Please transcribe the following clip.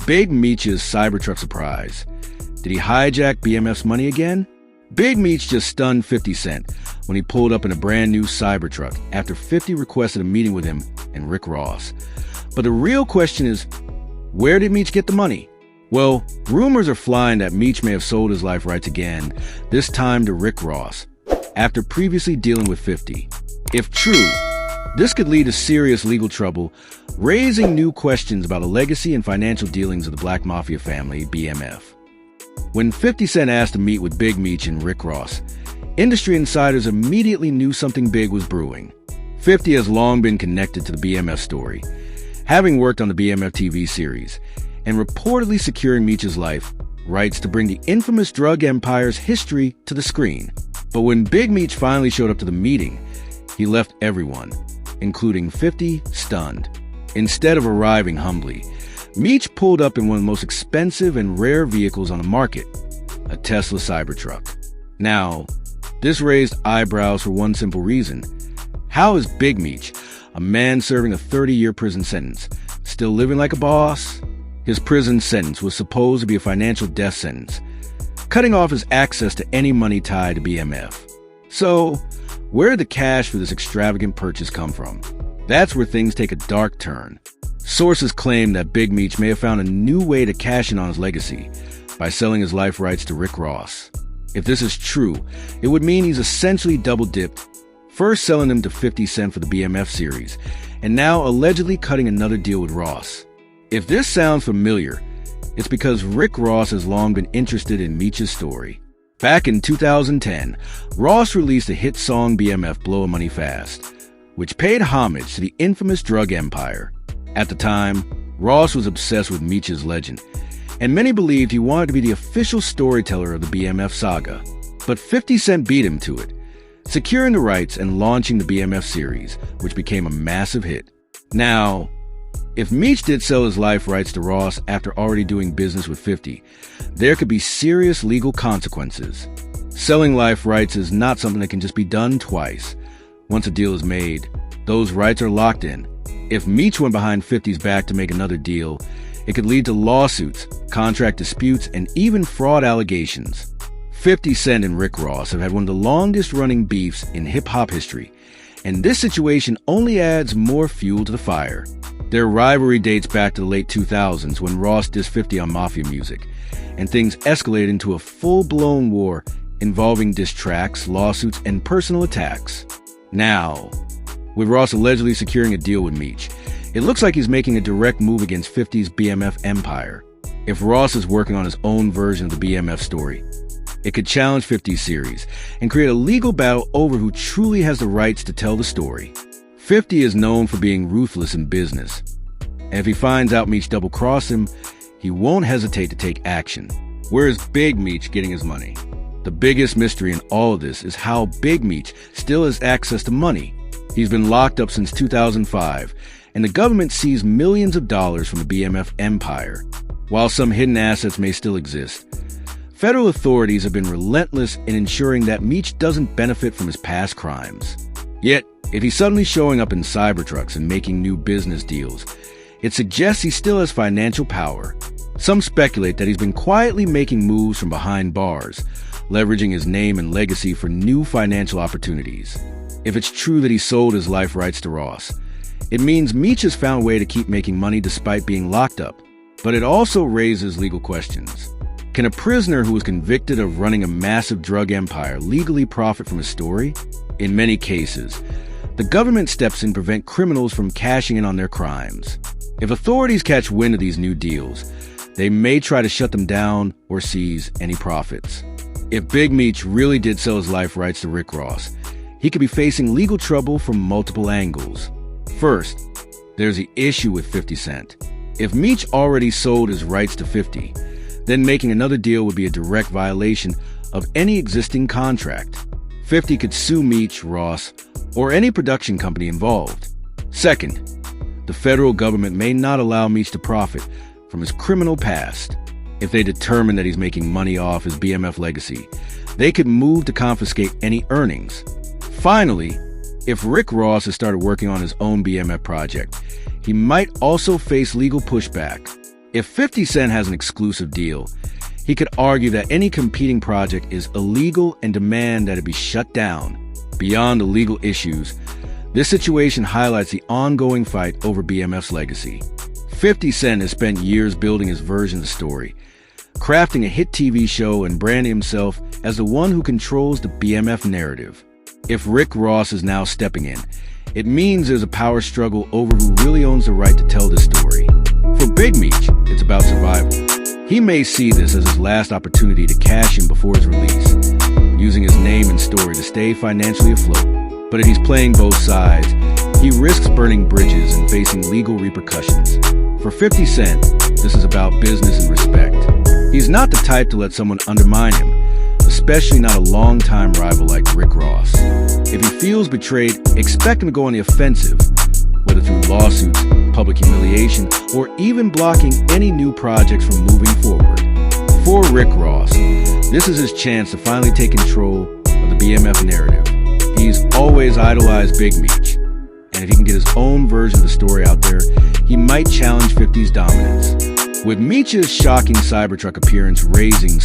Big Meech's Cybertruck surprise. Did he hijack BMF's money again? Big Meech just stunned 50 Cent when he pulled up in a brand new Cybertruck after 50 requested a meeting with him and Rick Ross. But the real question is, where did Meech get the money? Well, rumors are flying that Meech may have sold his life rights again, this time to Rick Ross, after previously dealing with 50. If true, this could lead to serious legal trouble, raising new questions about the legacy and financial dealings of the Black Mafia Family, BMF. When 50 Cent asked to meet with Big Meech and Rick Ross, industry insiders immediately knew something big was brewing. 50 has long been connected to the BMF story, having worked on the BMF TV series, and reportedly securing Meech's life rights to bring the infamous drug empire's history to the screen. But when Big Meech finally showed up to the meeting, he left everyone, including 50, stunned. Instead of arriving humbly, Meech pulled up in one of the most expensive and rare vehicles on the market, a Tesla Cybertruck. Now, this raised eyebrows for one simple reason. How is Big Meech, a man serving a 30-year prison sentence, still living like a boss? His prison sentence was supposed to be a financial death sentence, cutting off his access to any money tied to BMF. So, where did the cash for this extravagant purchase come from? That's where things take a dark turn. Sources claim that Big Meech may have found a new way to cash in on his legacy by selling his life rights to Rick Ross. If this is true, it would mean he's essentially double-dipped, first selling them to 50 Cent for the BMF series, and now allegedly cutting another deal with Ross. If this sounds familiar, it's because Rick Ross has long been interested in Meech's story. Back in 2010, Ross released a hit song BMF Blowin' Money Fast, which paid homage to the infamous drug empire. At the time, Ross was obsessed with Meech's legend, and many believed he wanted to be the official storyteller of the BMF saga. But 50 Cent beat him to it, securing the rights and launching the BMF series, which became a massive hit. Now, if Meech did sell his life rights to Ross after already doing business with 50, there could be serious legal consequences. Selling life rights is not something that can just be done twice. Once a deal is made, those rights are locked in. If Meech went behind 50's back to make another deal, it could lead to lawsuits, contract disputes, and even fraud allegations. 50 Cent and Rick Ross have had one of the longest-running beefs in hip-hop history, and this situation only adds more fuel to the fire. Their rivalry dates back to the late 2000s when Ross dissed 50 on Mafia music, and things escalated into a full-blown war involving diss tracks, lawsuits, and personal attacks. Now, with Ross allegedly securing a deal with Meech, it looks like he's making a direct move against 50's BMF empire. If Ross is working on his own version of the BMF story, it could challenge 50's series and create a legal battle over who truly has the rights to tell the story. 50 is known for being ruthless in business, and if he finds out Meech double-crossed him, he won't hesitate to take action. Where is Big Meech getting his money? The biggest mystery in all of this is how Big Meech still has access to money. He's been locked up since 2005, and the government seized millions of dollars from the BMF empire. While some hidden assets may still exist, federal authorities have been relentless in ensuring that Meech doesn't benefit from his past crimes. Yet, if he's suddenly showing up in Cybertrucks and making new business deals, it suggests he still has financial power. Some speculate that he's been quietly making moves from behind bars, leveraging his name and legacy for new financial opportunities. If it's true that he sold his life rights to Ross, it means Meech has found a way to keep making money despite being locked up. But it also raises legal questions. Can a prisoner who was convicted of running a massive drug empire legally profit from his story? In many cases, the government steps in to prevent criminals from cashing in on their crimes. If authorities catch wind of these new deals, they may try to shut them down or seize any profits. If Big Meech really did sell his life rights to Rick Ross, he could be facing legal trouble from multiple angles. First, there's the issue with 50 Cent. If Meech already sold his rights to 50, then making another deal would be a direct violation of any existing contract. 50 could sue Meech, Ross, or any production company involved. Second, the federal government may not allow Meech to profit from his criminal past. If they determine that he's making money off his BMF legacy, they could move to confiscate any earnings. Finally, if Rick Ross has started working on his own BMF project, he might also face legal pushback. If 50 Cent has an exclusive deal, he could argue that any competing project is illegal and demand that it be shut down. Beyond the legal issues, this situation highlights the ongoing fight over BMF's legacy. 50 Cent has spent years building his version of the story, crafting a hit TV show and branding himself as the one who controls the BMF narrative. If Rick Ross is now stepping in, it means there's a power struggle over who really owns the right to tell this story. For Big Meech, it's about survival. He may see this as his last opportunity to cash in before his release, using his name and story to stay financially afloat. But if he's playing both sides, he risks burning bridges and facing legal repercussions. For 50 Cent, this is about business and respect. He's not the type to let someone undermine him, especially not a longtime rival like Rick Ross. If he feels betrayed, expect him to go on the offensive, whether through lawsuits, public humiliation, or even blocking any new projects from moving forward. For Rick Ross, this is his chance to finally take control of the BMF narrative. He's always idolized Big Meech, and if he can get his own version of the story out there, he might challenge 50's dominance. With Meech's shocking Cybertruck appearance raising